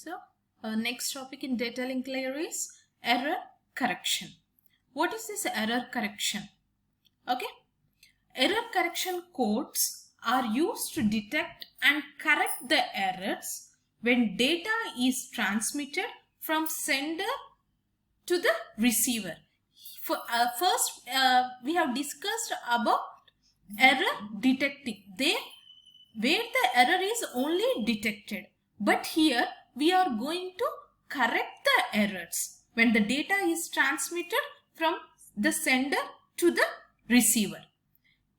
So, next topic in data link layer is error correction. What is this error correction? Okay, error correction codes are used to detect and correct the errors when data is transmitted from sender to the receiver. First, we have discussed about error detecting, where the error is only detected. But here we are going to correct the errors when the data is transmitted from the sender to the receiver.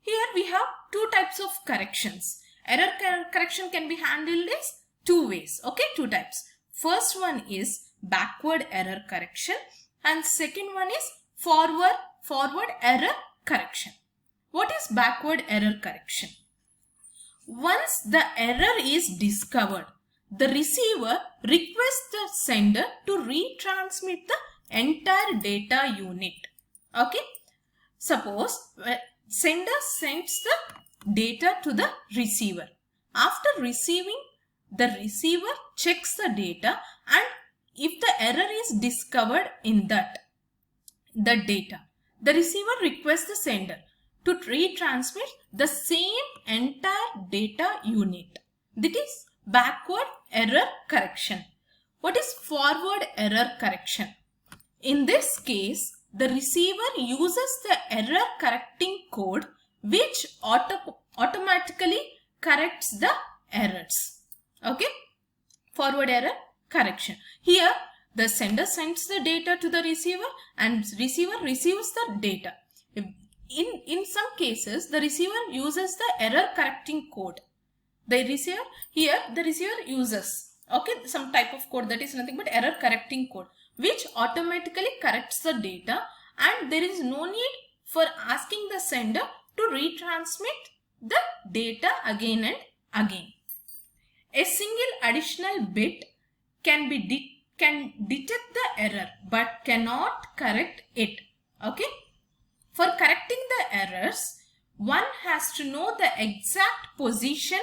Here we have two types of corrections. Error correction can be handled in two ways. Okay, two types. First one is backward error correction and second one is forward error correction. What is backward error correction? Once the error is discovered, the receiver requests the sender to retransmit the entire data unit. Okay, suppose sender sends the data to the receiver. After receiving, the receiver checks the data, and if the error is discovered in the data, the receiver requests the sender to retransmit the same entire data unit. That is backward error correction. What is forward error correction? In this case, the receiver uses the error correcting code which automatically corrects the errors. Okay, forward error correction. Here the sender sends the data to the receiver and receiver receives the data. In some cases, the receiver uses the error correcting code. The receiver uses some type of code that is nothing but error correcting code which automatically corrects the data, and there is no need for asking the sender to retransmit the data again and again. A single additional bit can detect the error but cannot correct it. Okay. For correcting the errors, one has to know the exact position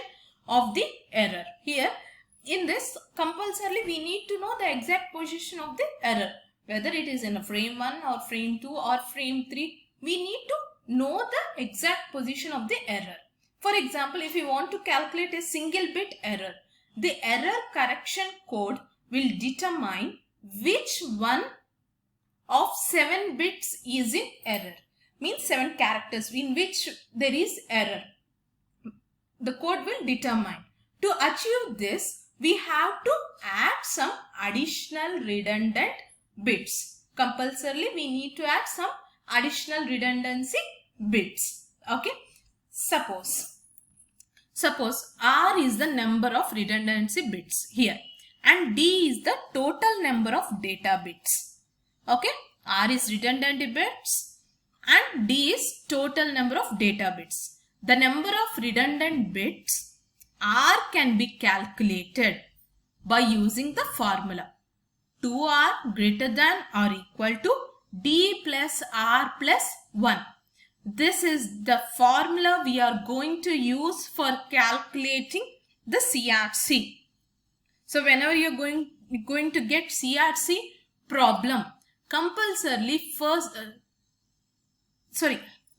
of the error. Here, in this, compulsorily we need to know the exact position of the error. Whether it is in a frame 1 or frame 2 or frame 3, we need to know the exact position of the error. For example, if you want to calculate a single bit error, the error correction code will determine which one of 7 bits is in error. Means 7 characters in which there is error. The code will determine. To achieve this, we have to add some additional redundant bits. Compulsorily, we need to add some additional redundancy bits. Okay. Suppose R is the number of redundancy bits here, and D is the total number of data bits. Okay. R is redundant bits and D is total number of data bits. The number of redundant bits R can be calculated by using the formula 2R greater than or equal to D plus R plus 1. This is the formula we are going to use for calculating the CRC. So whenever you are going to get CRC problem, compulsorily first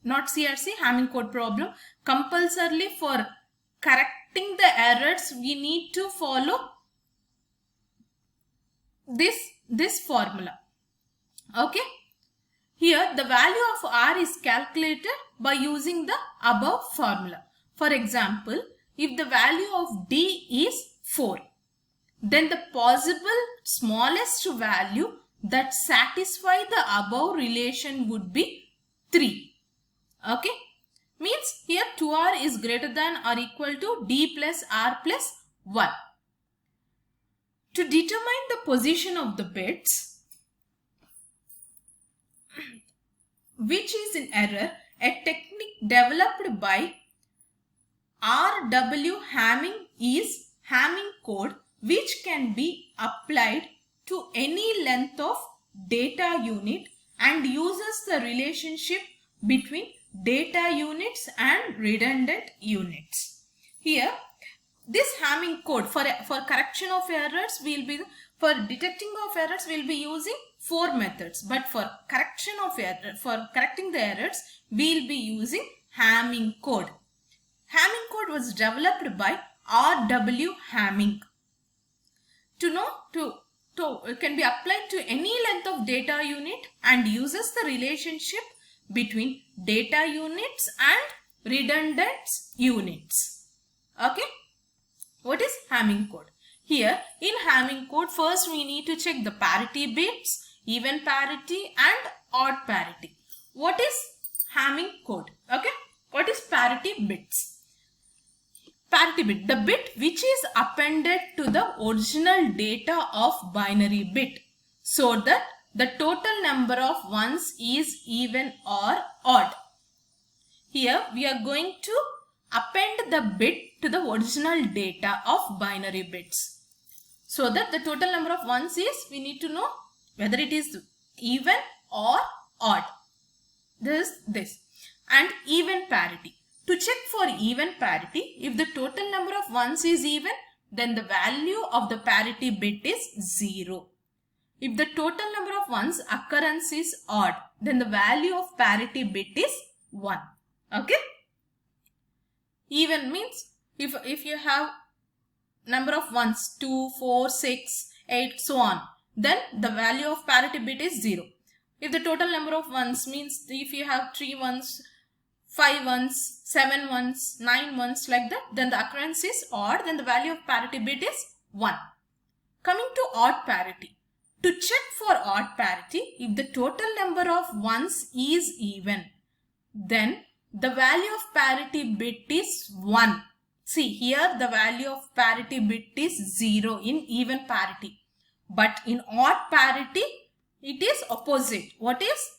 not CRC, Hamming code problem. Compulsorily for correcting the errors, we need to follow this formula. Okay. Here the value of R is calculated by using the above formula. For example, if the value of D is 4, then the possible smallest value that satisfy the above relation would be 3. Okay. Means here 2R is greater than or equal to D plus R plus 1. To determine the position of the bits which is in error, a technique developed by R.W. Hamming is Hamming code which can be applied to any length of data unit and uses the relationship between data units and redundant units. Here this Hamming code for correction of errors will be, for detecting of errors will be using 4 methods, but for correcting the errors we'll be using Hamming code. Hamming code was developed by R.W. Hamming. It can be applied to any length of data unit and uses the relationship between data units and redundant units. Okay. What is Hamming code? Here in Hamming code, first we need to check the parity bits, even parity and odd parity. What is Hamming code? Okay. What is parity bits? Parity bit, the bit which is appended to the original data of binary bit, so that the total number of ones is even or odd. Here we are going to append the bit to the original data of binary bits, so that the total number of ones is, we need to know whether it is even or odd. This and even parity. To check for even parity, if the total number of ones is even, then the value of the parity bit is 0. If the total number of ones occurrence is odd, then the value of parity bit is 1. Okay. Even means if you have number of ones 2, 4, 6, 8, so on, then the value of parity bit is 0. If the total number of ones means if you have 3 ones, 5 ones, 7 ones, 9 ones, like that, then the occurrence is odd, then the value of parity bit is 1. Coming to odd parity. To check for odd parity, if the total number of ones is even, then the value of parity bit is 1. See, here the value of parity bit is 0 in even parity. But in odd parity, it is opposite. What is?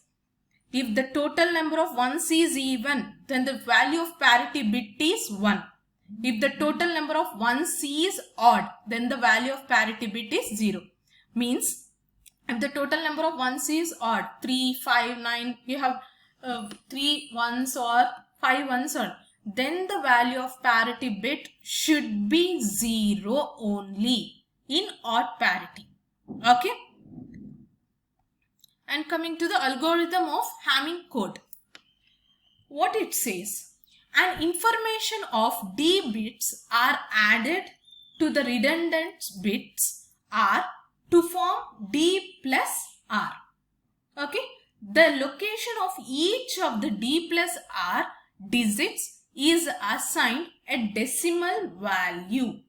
If the total number of ones is even, then the value of parity bit is 1. If the total number of ones is odd, then the value of parity bit is 0. Means, if the total number of ones is odd, 3, 5, 9, you have 3 ones or 5 ones, or then the value of parity bit should be 0 only in odd parity. Okay. And coming to the algorithm of Hamming code. What it says, an information of D bits are added to the redundant bits R to form D plus R. Okay. The location of each of the D plus R digits is assigned a decimal value.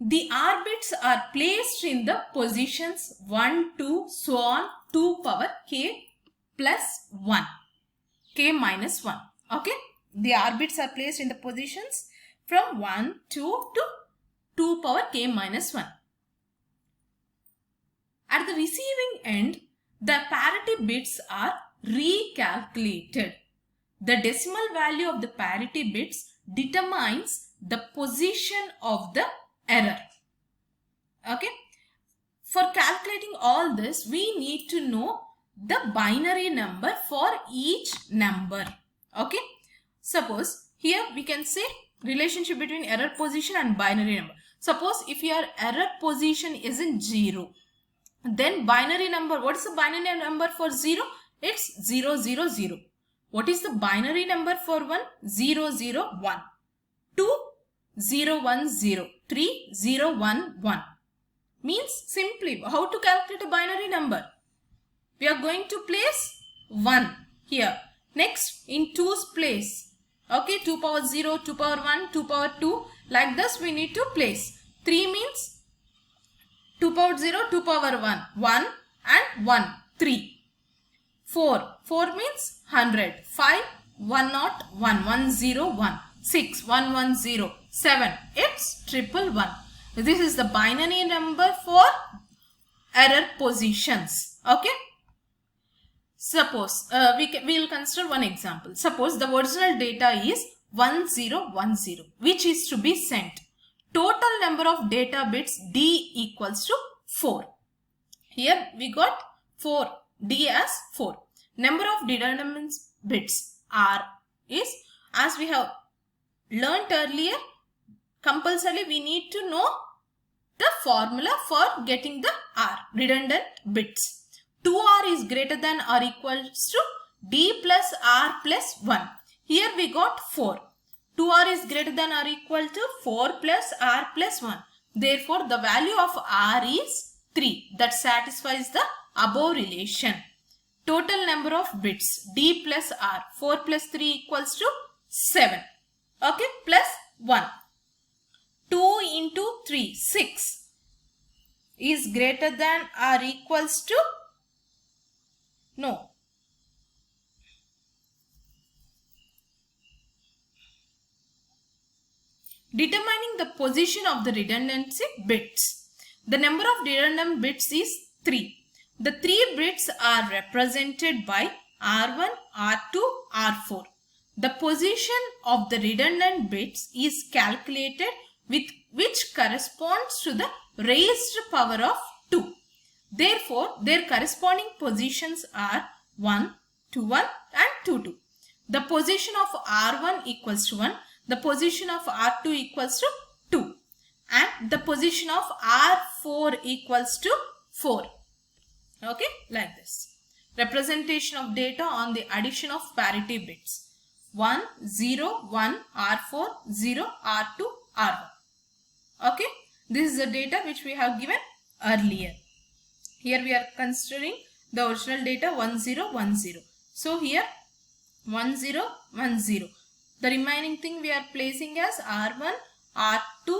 The R bits are placed in the positions 1, 2, so on, 2 power k plus 1, k minus 1. Okay. The R bits are placed in the positions from 1, 2 to 2 power k minus 1. At the receiving end, the parity bits are recalculated. The decimal value of the parity bits determines the position of the error. Okay. For calculating all this, we need to know the binary number for each number. Okay. Suppose here we can say relationship between error position and binary number. Suppose if your error position is in 0, then binary number, what is the binary number for 0? It's 0, 0, 0. What is the binary number for 1? 0, 0, 1. 2, 0, 1, 0. 3, 0, 1, 1. Means simply how to calculate a binary number? We are going to place 1 here. Next in 2's place. Okay, 2 power 0, 2 power 1, 2 power 2. Like this we need to place. 3 means 2 power 0, 2 power 1. 1 and 1. 3. 4. 4 means 100. 5, 1 not 1. 1 0 1. 6, 1 1 0. 7, it's 111. This is the binary number for error positions. Okay. Suppose we will consider one example. Suppose the original data is 1010, which is to be sent. Total number of data bits D equals to 4. Here we got 4, D as 4. Number of redundant bits R is, as we have learnt earlier, compulsorily we need to know the formula for getting the R, redundant bits. 2R is greater than or equals to D plus R plus 1. Here we got 4. 2R is greater than or equal to 4 plus R plus 1. Therefore, the value of R is 3. That satisfies the above relation. Total number of bits D plus R. 4 plus 3 equals to 7. Okay, plus 1. 2 into 3, 6 is greater than or equals to, no, determining the position of the redundancy bits. The number of redundant bits is 3. The 3 bits are represented by R1, R2, R4. The position of the redundant bits is calculated with which corresponds to the raised power of 2. Therefore, their corresponding positions are 1, 2, 1 and 2, 2. The position of R1 equals to 1. The position of R2 equals to 2. And the position of R4 equals to 4. Okay, like this. Representation of data on the addition of parity bits. 1, 0, 1, R4, 0, R2, R1. Okay, this is the data which we have given earlier. Here we are considering the original data 1, 0, 1, 0. So here 1, 0, 1, 0. The remaining thing we are placing as R1, R2,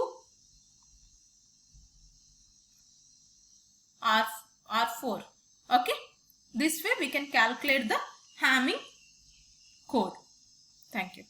R4. Okay. This way we can calculate the Hamming code. Thank you.